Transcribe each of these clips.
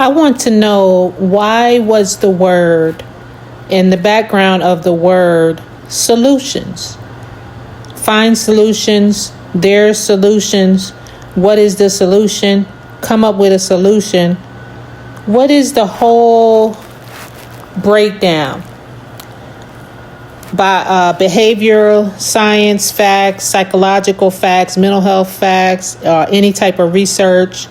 I want to know, why was the word in the background of the word solutions? Find solutions. There's solutions. What is the solution? Come up with a solution. What is the whole breakdown? By behavioral science facts, psychological facts, mental health facts, any type of research.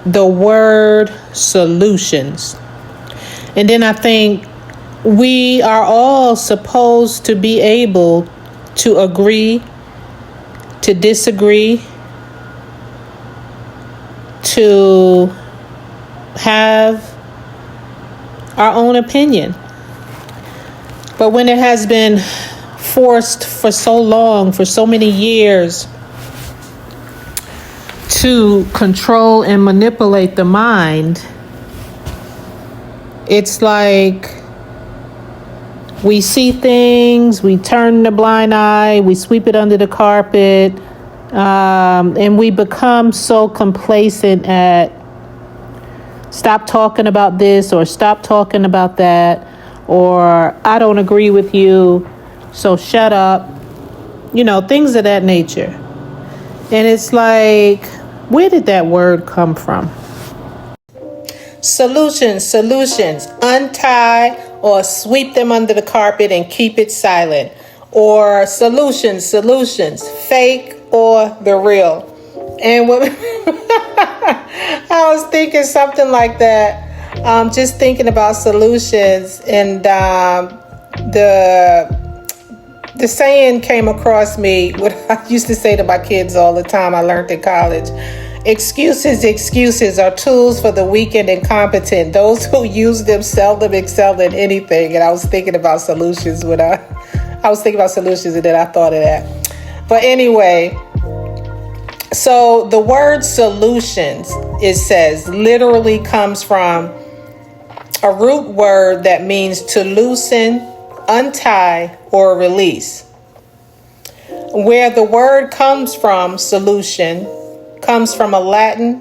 The word solutions. And then I think we are all supposed to be able to agree, to disagree, to have our own opinion. But when it has been forced for so long, for so many years, to control and manipulate the mind, it's like we see things, we turn the blind eye, we sweep it under the carpet, and we become so complacent at stop talking about this or stop talking about that, or I don't agree with you, so shut up, things of that nature. And it's like, where did that word come from? Solutions. Untie or sweep them under the carpet and keep it silent. Or solutions. Fake or the real. And what I was thinking something like that. Just thinking about solutions, and the saying came across me, what I used to say to my kids all the time, I learned in college. Excuses are tools for the weak and incompetent. Those who use them seldom excel in anything. And I was thinking about solutions when I was thinking about solutions, and then I thought of that. But anyway, so the word solutions, it says, literally comes from a root word that means to loosen, untie, or release. Where the word comes from, solution, comes from a Latin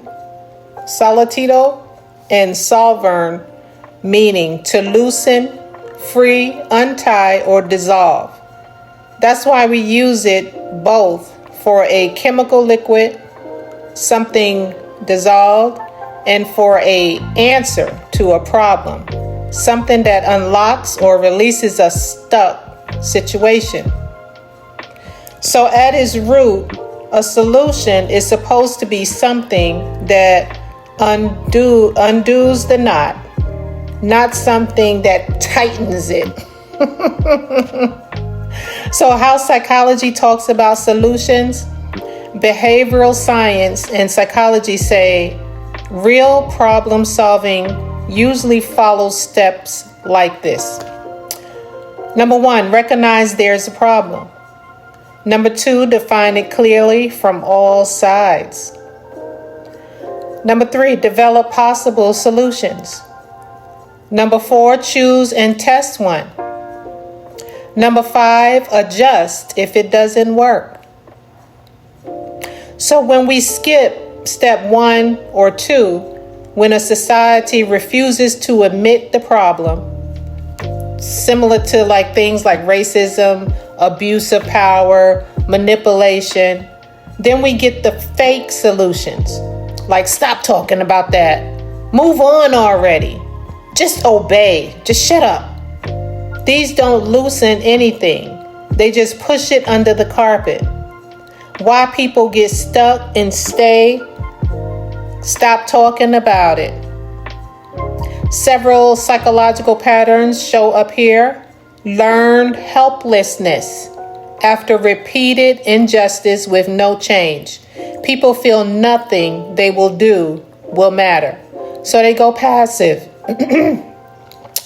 solitito and solvere, meaning to loosen, free, untie, or dissolve. That's why we use it both for a chemical liquid, something dissolved, and for an answer to a problem, something that unlocks or releases a stuck situation. So at its root, a solution is supposed to be something that undoes the knot, not something that tightens it. So how psychology talks about solutions, behavioral science and psychology say real problem solving usually follows steps like this. Number 1, recognize there's a problem. Number 2, define it clearly from all sides. Number 3, develop possible solutions. Number 4, choose and test one. Number 5, adjust if it doesn't work. So when we skip step 1 or 2, when a society refuses to admit the problem, similar to like things like racism, abuse of power, manipulation, then we get the fake solutions. Like, stop talking about that. Move on already. Just obey. Just shut up. These don't loosen anything. They just push it under the carpet. Why people get stuck and stay? Stop talking about it. Several psychological patterns show up here. Learned helplessness after repeated injustice with no change. People feel nothing they will do will matter. So they go passive.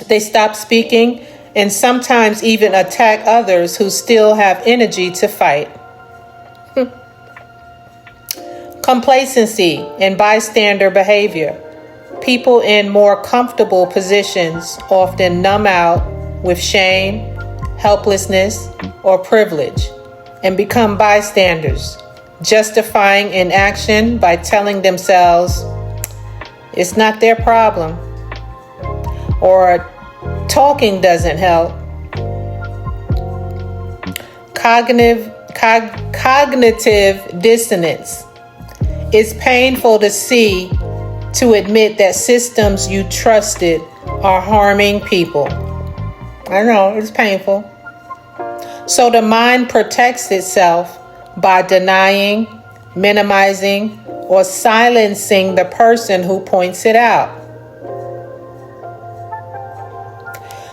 They stop speaking and sometimes even attack others who still have energy to fight. Complacency and bystander behavior. People in more comfortable positions often numb out with shame, helplessness, or privilege and become bystanders, justifying inaction by telling themselves, It's not their problem. Or talking doesn't help. Cognitive dissonance. It's painful to admit that systems you trusted are harming people. I know, it's painful. So the mind protects itself by denying, minimizing, or silencing the person who points it out.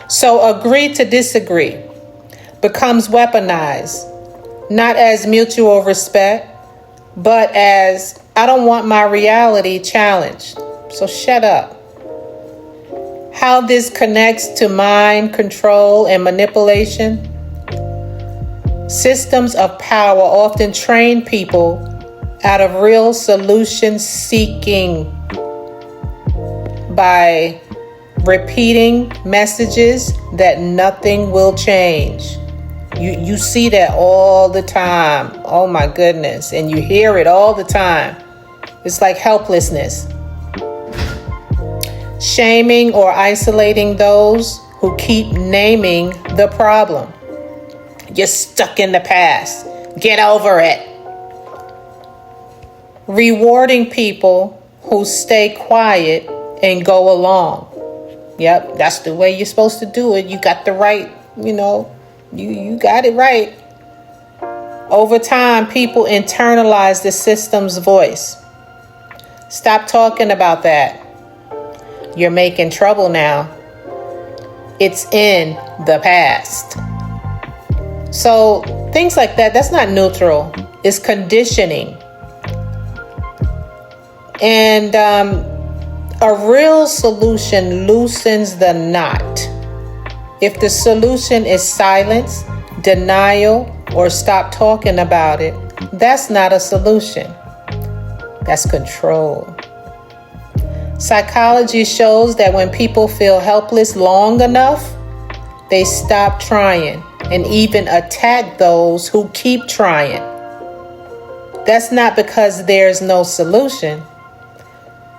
So agree to disagree becomes weaponized, not as mutual respect, but as I don't want my reality challenged, so shut up. How this connects to mind control and manipulation. Systems of power often train people out of real solution seeking by repeating messages that nothing will change. You see that all the time. Oh my goodness. And you hear it all the time. It's like helplessness. Shaming or isolating those who keep naming the problem. You're stuck in the past. Get over it. Rewarding people who stay quiet and go along. Yep, that's the way you're supposed to do it. You got the right, you got it right. Over time, people internalize the system's voice. Stop talking about that. You're making trouble now. It's in the past. So things like that's not neutral. It's conditioning. And a real solution loosens the knot. If the solution is silence, denial, or stop talking about it, that's not a solution. That's control. Psychology shows that when people feel helpless long enough, they stop trying and even attack those who keep trying. That's not because there's no solution.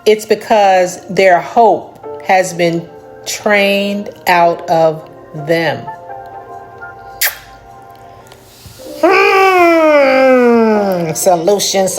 It's because their hope has been trained out of them. Solutions.